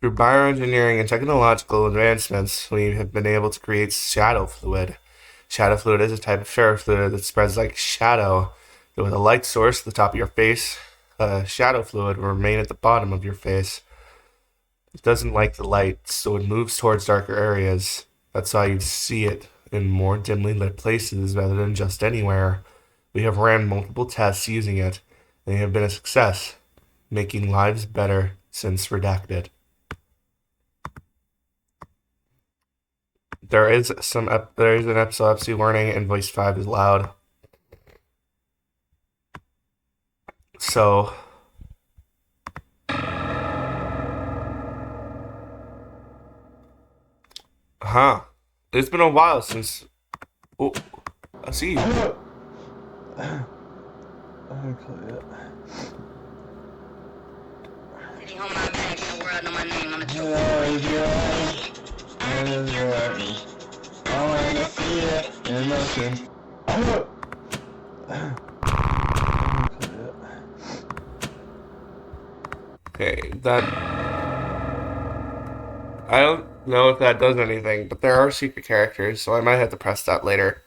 Through bioengineering and technological advancements, we have been able to create shadow fluid. Shadow fluid is a type of ferrofluid that spreads like shadow. With a light source at the top of your face, shadow fluid will remain at the bottom of your face. It doesn't like the light, so it moves towards darker areas. That's why you see it in more dimly lit places rather than just anywhere. We have ran multiple tests using it, and they have been a success, making lives better since redacted. There is an epilepsy warning, and voice 5 is loud. So, huh? It's been a while since. Oh, I see you. Okay, that I don't know if that does anything, but there are secret characters, so I might have to press that later.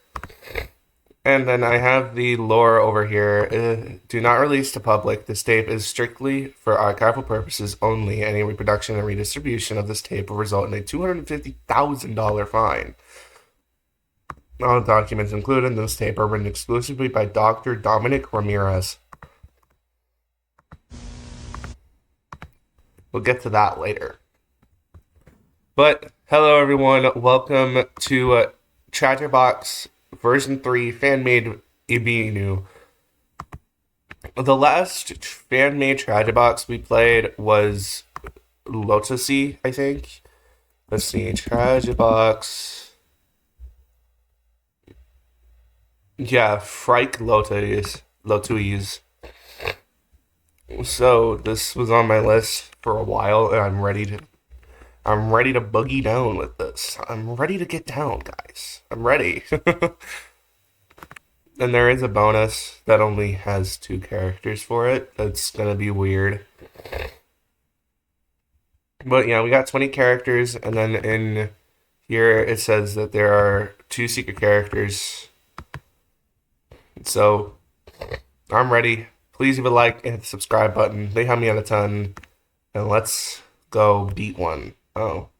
And then I have the lore over here. Do not release to public. This tape is strictly for archival purposes only. Any reproduction and redistribution of this tape will result in a $250,000 fine. All documents included in this tape are written exclusively by Dr. Dominic Ramirez. We'll get to that later. But hello everyone, welcome to Tragibox version 3 Fanmade Ibinu. The last fan-made Tragibox we played was Lotusy, I think. Let's see, Tragibox. Yeah, Frike Lotuys. So this was on my list for a while, and I'm ready to boogie down with this. I'm ready to get down, guys. I'm ready. And there is a bonus that only has 2 characters for it. That's gonna be weird. But yeah, we got 20 characters, and then in here it says that there are 2 secret characters. So I'm ready. Please leave a like and hit the subscribe button. They help me out a ton. And let's go beat one. Oh.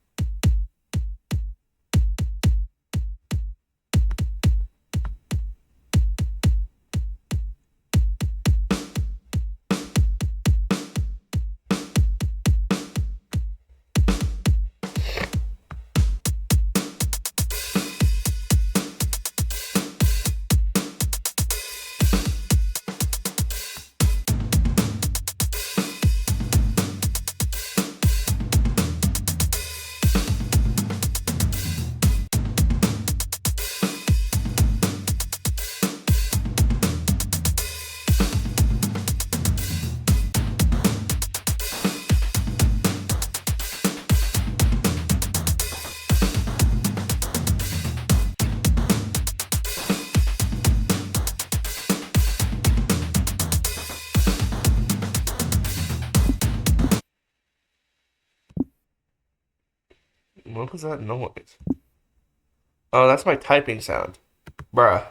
What was that noise? Oh, that's my typing sound. Bruh.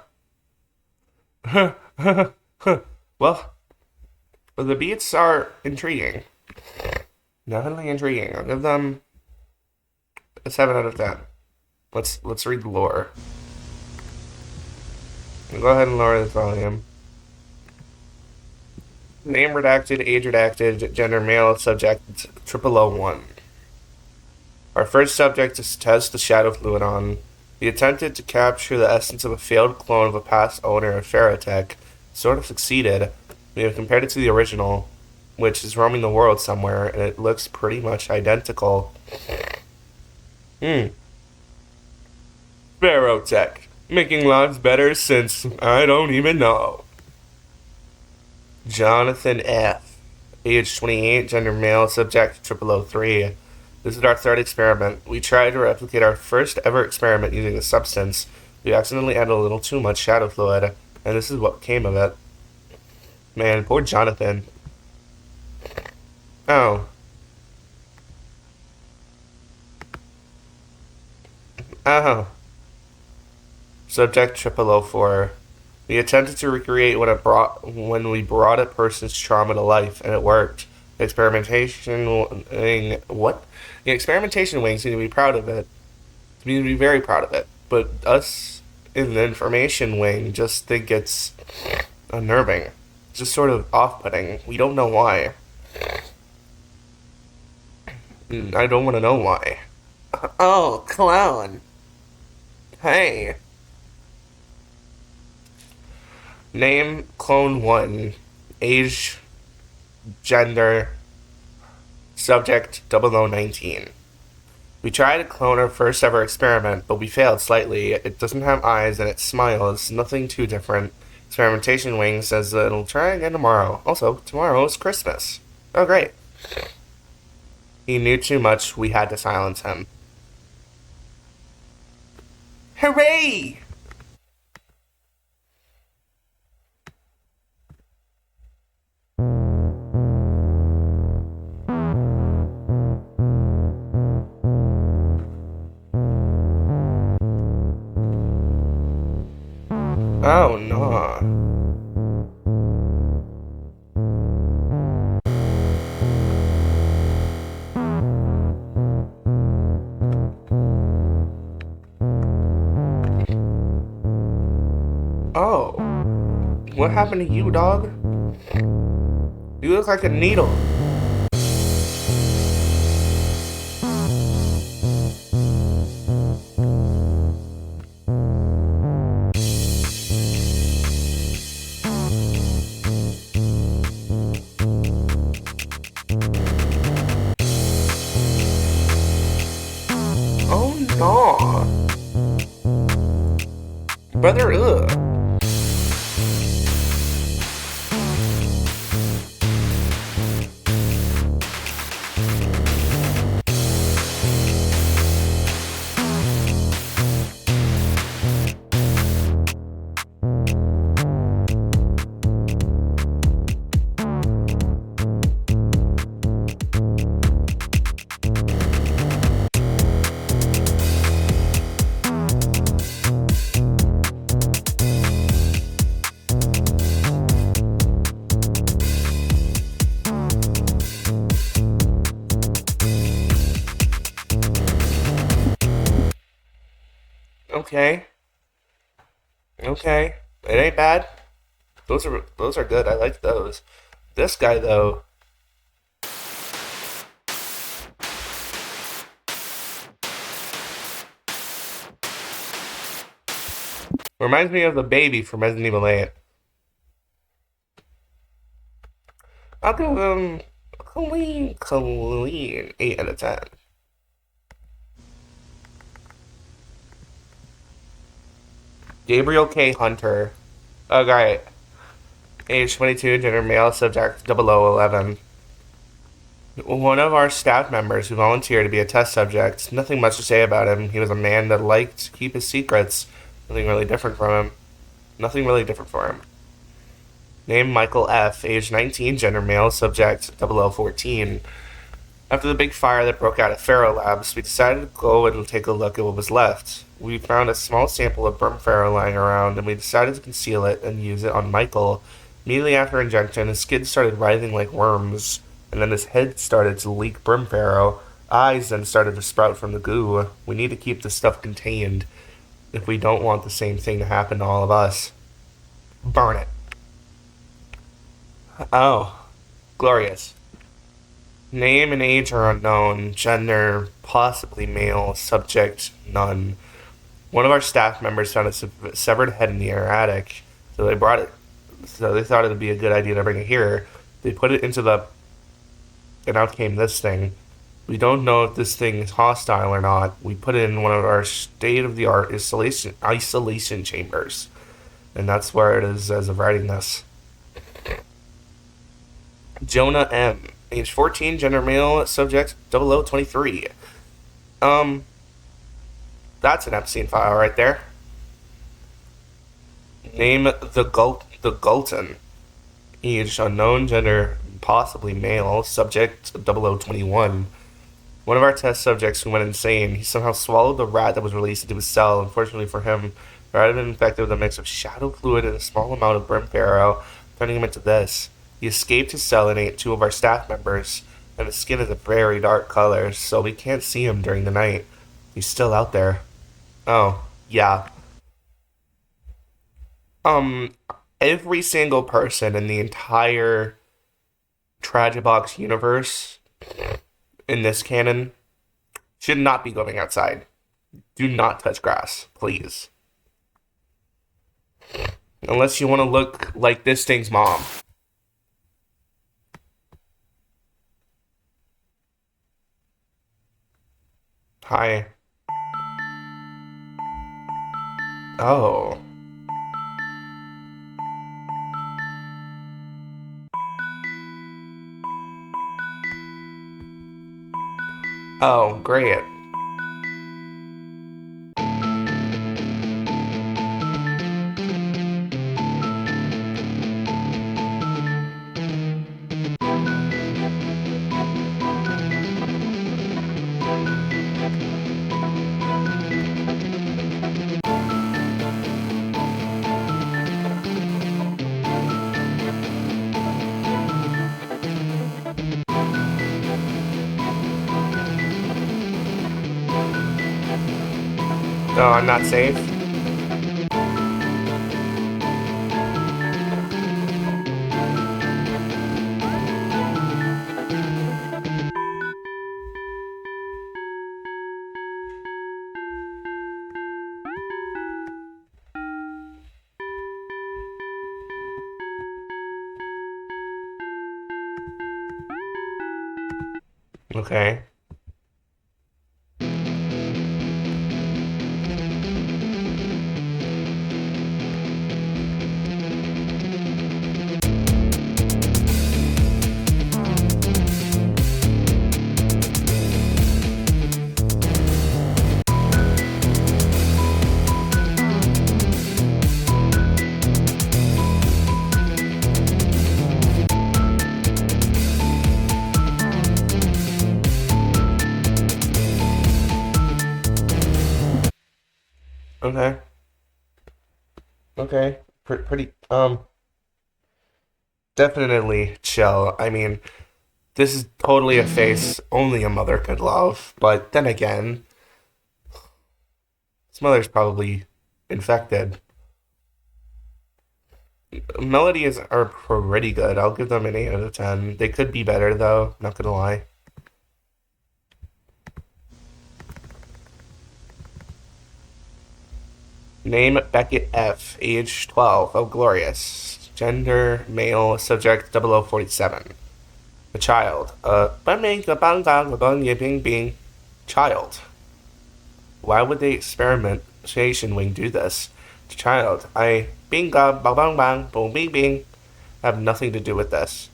Well, the beats are intriguing. Definitely intriguing. I'll give them a 7 out of 10. Let's read the lore. Go ahead and lower this volume. Name redacted, age redacted, gender male, subject 0001. Our first subject is to test the shadow fluid on. We attempted to capture the essence of a failed clone of a past owner of Ferrotech. Sort of succeeded. We have compared it to the original, which is roaming the world somewhere, and it looks pretty much identical. Ferrotech. Making lives better since I don't even know. Jonathan F. Age 28, gender male, subject 0003. This is our 3rd experiment. We tried to replicate our first ever experiment using the substance. We accidentally added a little too much shadow fluid, and this is what came of it. Man, poor Jonathan. Oh. Oh. Subject 0004. We attempted to recreate when we brought a person's trauma to life, and it worked. The experimentation wing, what? The experimentation wing seemed to be proud of it. Seemed to be very proud of it. But us in the information wing just think it's unnerving. Just sort of off-putting. We don't know why. I don't want to know why. Oh, clown. Hey. Name Clone 1. Age, gender, subject 0019. We tried to clone our first ever experiment, but we failed slightly. It doesn't have eyes and it smiles. Nothing too different. Experimentation Wing says that it'll try again tomorrow. Also, tomorrow is Christmas. Oh, great. He knew too much. We had to silence him. Hooray! Oh, no. Oh. What happened to you, dog? You look like a needle. Oh, no. Brother, ugh. Okay. Okay. It ain't bad. Those are good. I like those. This guy though. Reminds me of the baby from Resident Evil 8. I'll give him a clean 8 out of 10. Gabriel K. Hunter. Okay. Age 22, gender male, subject 0011. One of our staff members who volunteered to be a test subject. Nothing much to say about him. He was a man that liked to keep his secrets. Nothing really different from him. Nothing really different for him. Name Michael F., age 19, gender male, subject 0014. After the big fire that broke out at Faro Labs, we decided to go and take a look at what was left. We found a small sample of burnt Faro lying around, and we decided to conceal it and use it on Michael. Immediately after injection, his skin started writhing like worms, and then his head started to leak burnt Faro. Eyes then started to sprout from the goo. We need to keep this stuff contained if we don't want the same thing to happen to all of us. Burn it. Oh, glorious. Name and age are unknown. Gender, possibly male. Subject, none. One of our staff members found a severed head in the attic, so they brought it. So they thought it would be a good idea to bring it here. They put it into the, and out came this thing. We don't know if this thing is hostile or not. We put it in one of our state-of-the-art isolation chambers, and that's where it is as of writing this. Jonah M., age 14, gender male, subject 0023. That's an Epstein file right there. Name the Gulton. Age unknown, gender possibly male, subject 0021. One of our test subjects who went insane, he somehow swallowed the rat that was released into his cell. Unfortunately for him, the rat had been infected with a mix of shadow fluid and a small amount of burn pharaoh, turning him into this. He escaped his cell and ate two of our staff members, and his skin is a very dark color, so we can't see him during the night. He's still out there. Oh, yeah. Um, every single person in the entire Tragibox universe in this canon should not be going outside. Do not touch grass, please. Unless you want to look like this thing's mom. Hi. Oh. Oh, great. Oh, I'm not safe? Okay. Okay. Okay. Pretty, definitely chill. I mean, this is totally a face only a mother could love. But then again, his mother's probably infected. Melodies are pretty good. I'll give them an 8 out of 10. They could be better, though, not gonna lie. Name Beckett F. Age 12. Oh, glorious. Gender male. Subject 0047. A child. Child. Why would the experimentation wing do this? Child. I binga bang bang bang boom bing bing. Have nothing to do with this.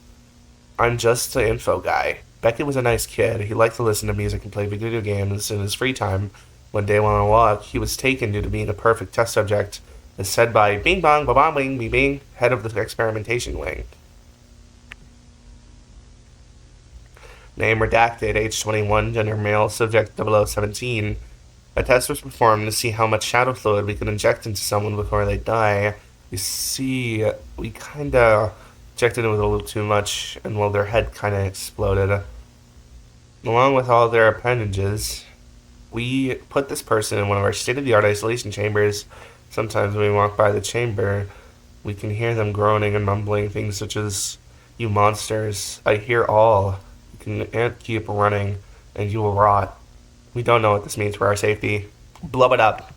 I'm just the info guy. Beckett was a nice kid. He liked to listen to music and play video games in his free time. One day while on a walk, he was taken due to being a perfect test subject, as said by Bing Bong Ba Bong Bing Bing Bing, head of the experimentation wing. Name redacted, age 21, gender male, subject 0017. A test was performed to see how much shadow fluid we could inject into someone before they die. You see, we kinda injected it with a little too much, and well, their head kinda exploded. Along with all their appendages, we put this person in one of our state of the art isolation chambers. Sometimes when we walk by the chamber, we can hear them groaning and mumbling things such as, "You monsters, I hear all. You can't keep running, and you will rot." We don't know what this means for our safety. Blow it up.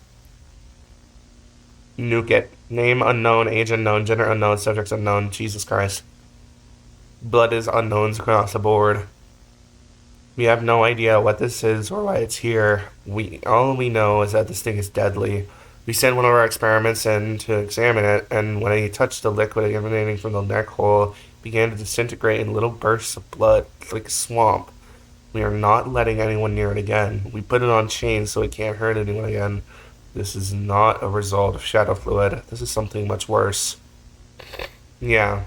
Nuke it. Name unknown, age unknown, gender unknown, subjects unknown. Jesus Christ. Blood is unknowns across the board. We have no idea what this is or why it's here. All we know is that this thing is deadly. We sent one of our experiments in to examine it, and when he touched the liquid emanating from the neck hole, it began to disintegrate in little bursts of blood, like a swamp. We are not letting anyone near it again. We put it on chains so it can't hurt anyone again. This is not a result of shadow fluid. This is something much worse. Yeah.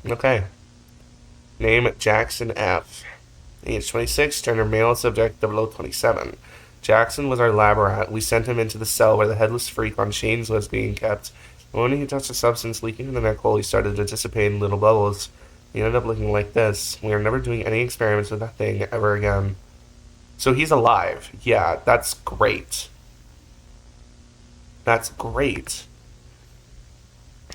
Okay. Name Jackson F. Age 26, gender male, subject 0027. Jackson was our lab rat. We sent him into the cell where the headless freak on Shane's was being kept. When he touched a substance leaking in the neck hole, he started to dissipate in little bubbles. He ended up looking like this. We are never doing any experiments with that thing ever again. So he's alive. Yeah, that's great. That's great.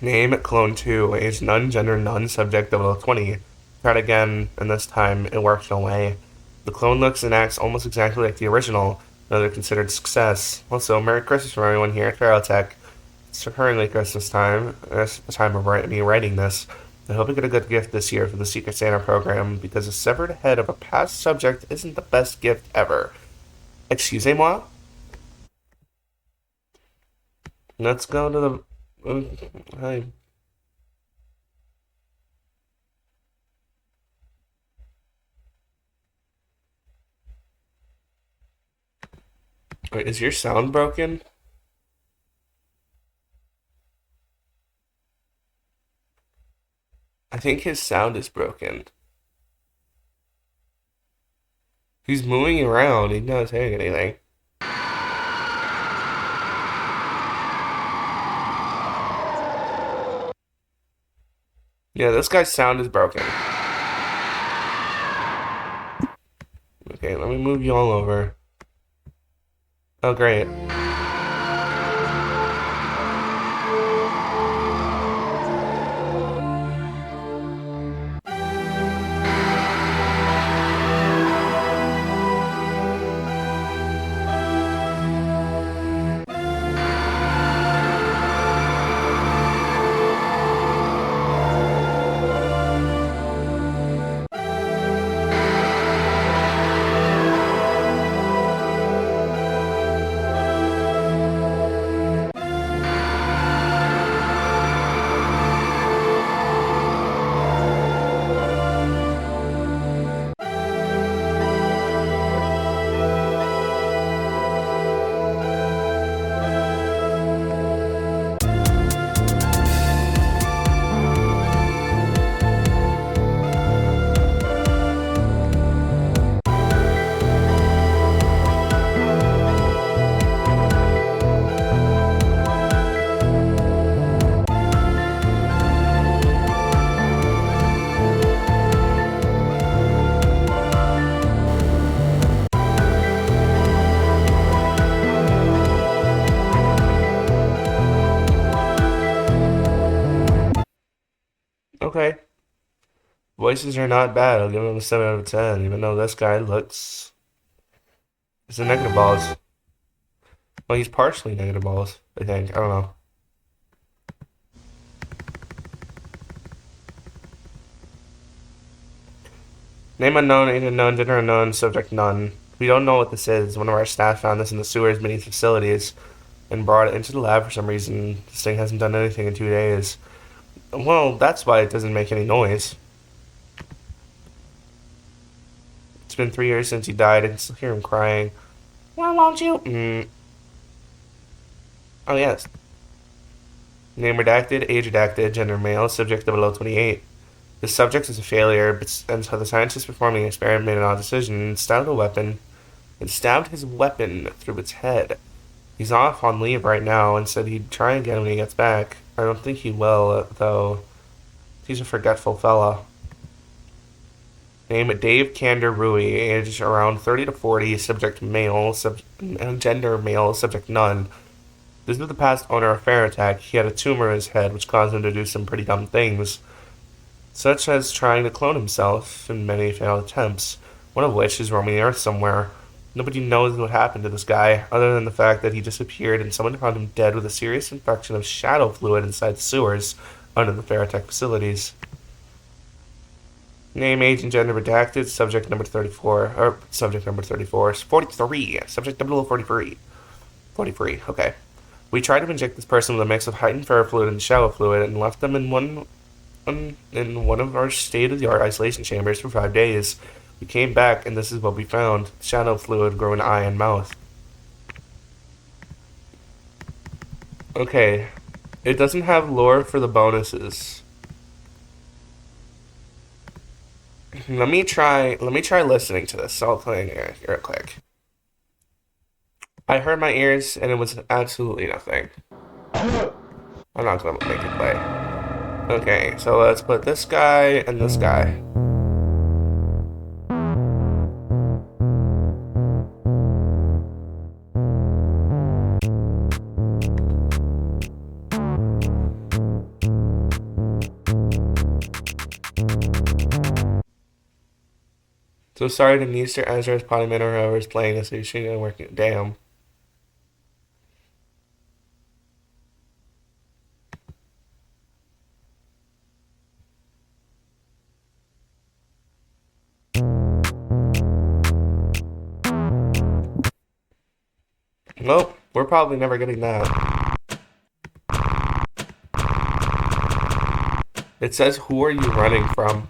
Name, clone 2, age none, gender none, subject 0020. Tried again, and this time it worked no way. The clone looks and acts almost exactly like the original, another considered success. Also, Merry Christmas from everyone here at Ferrotech. It's currently Christmas time, it's the time of me writing this. I hope I get a good gift this year for the Secret Santa program, because a severed head of a past subject isn't the best gift ever. Excusez-moi? Let's go to the... Hi. Wait, is your sound broken? I think his sound is broken. He's moving around, he's not saying anything. Yeah, this guy's sound is broken. Okay, let me move you all over. Oh, great. Okay. Voices are not bad. I'll give him a 7 out of 10, even though this guy looks... It's a negative balls. Well, he's partially negative balls, I think. I don't know. Name unknown, age unknown, gender unknown, subject none. We don't know what this is. One of our staff found this in the sewers beneath facilities and brought it into the lab for some reason. This thing hasn't done anything in 2 days. Well, that's why it doesn't make any noise. It's been 3 years since he died. I can still hear him crying. Why won't you? Oh, yes. Name redacted, age redacted, gender male, subject below 28. The subject is a failure, and so the scientist performing the experiment made an odd decision and stabbed his weapon through its head. He's off on leave right now and said he'd try again when he gets back. I don't think he will, though. He's a forgetful fella. Name Dave Kander Rui, age around 30 to 40, subject male, gender male, subject none. This is the past owner of Ferrotech. He had a tumor in his head which caused him to do some pretty dumb things, such as trying to clone himself in many failed attempts, one of which is roaming the earth somewhere. Nobody knows what happened to this guy, other than the fact that he disappeared and someone found him dead with a serious infection of shadow fluid inside sewers under the Ferrotech facilities. Name, age, and gender redacted, subject number 34, or subject number 34, 43, subject number 43. 43, okay. We tried to inject this person with a mix of heightened ferro fluid and shadow fluid and left them in one of our state-of-the-art isolation chambers for 5 days. We came back, and this is what we found. Shadow fluid growing eye and mouth. Okay. It doesn't have lore for the bonuses. Let me try listening to this. I'll play it real quick. I heard my ears and it was absolutely nothing. I'm not gonna make it play. Okay, so let's put this guy and this guy. So sorry to Mr. Ezra's Potty Man or whoever's playing this issue and working. Damn. Nope, we're probably never getting that. It says, who are you running from?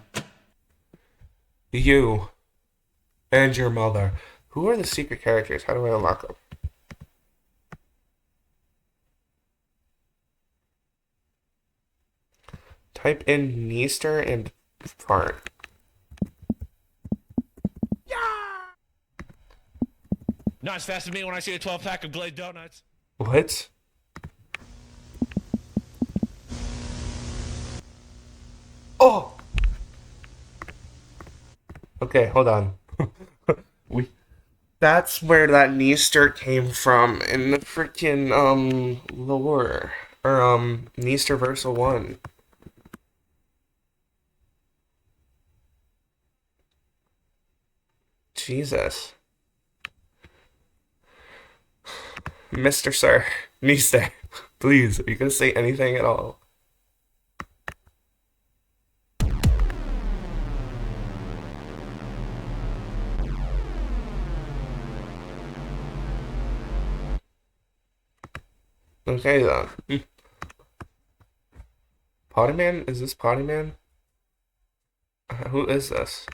You and your mother. Who are the secret characters? How do I unlock them? Type in Neaster and fart. Not as fast as me when I see a 12-pack of glazed donuts. What? Oh! Okay, hold on. That's where that Neaster came from in the freaking lore. Or Neaster Versal 1. Jesus. Mr. Sir, Neaster, please, are you gonna say anything at all? Okay then. Potty Man? Is this Potty Man? Who is this?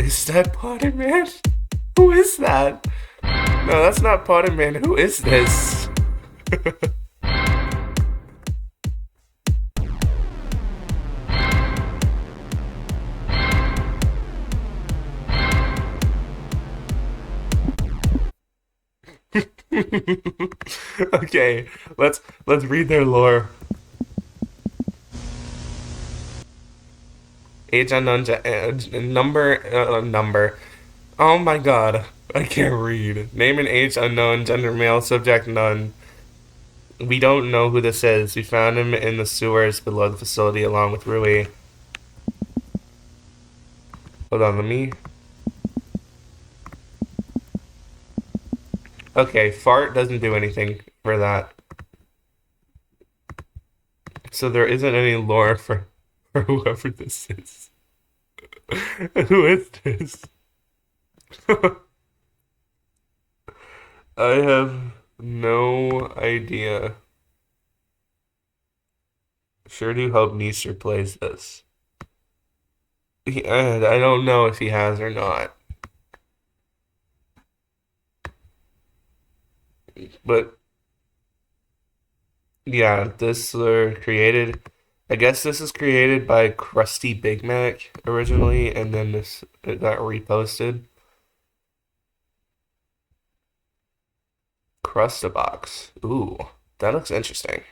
Is that Potty Man? Who is that? No, that's not Potty Man. Who is this? Okay, let's read their lore. Age unknown, number. Oh my god, I can't read. Name and age unknown, gender male, subject none. We don't know who this is. We found him in the sewers below the facility along with Rui. Hold on, let me. Okay, fart doesn't do anything for that. So there isn't any lore for whoever this is. Who is this? I have no idea. Sure do hope Neaster plays this. I don't know if he has or not. But yeah, this created. I guess this is created by Krusty Big Mac originally, and then it got reposted. Crustabox. Ooh, that looks interesting.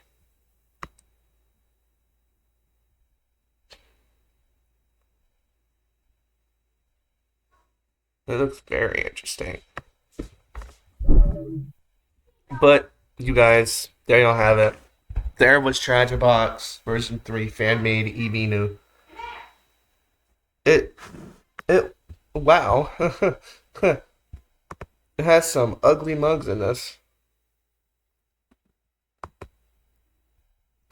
It looks very interesting. But you guys, there y'all have it. There was Tragibox version 3 fan-made Ibinu. It wow. It has some ugly mugs in this.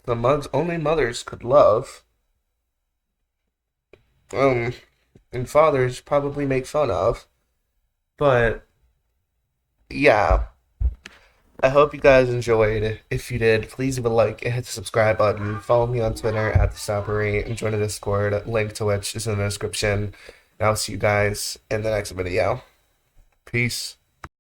The mugs only mothers could love. And fathers probably make fun of. But yeah. I hope you guys enjoyed. If you did, please leave a like and hit the subscribe button. Follow me on Twitter at the Stoppery and join the Discord. Link to which is in the description. And I'll see you guys in the next video. Peace.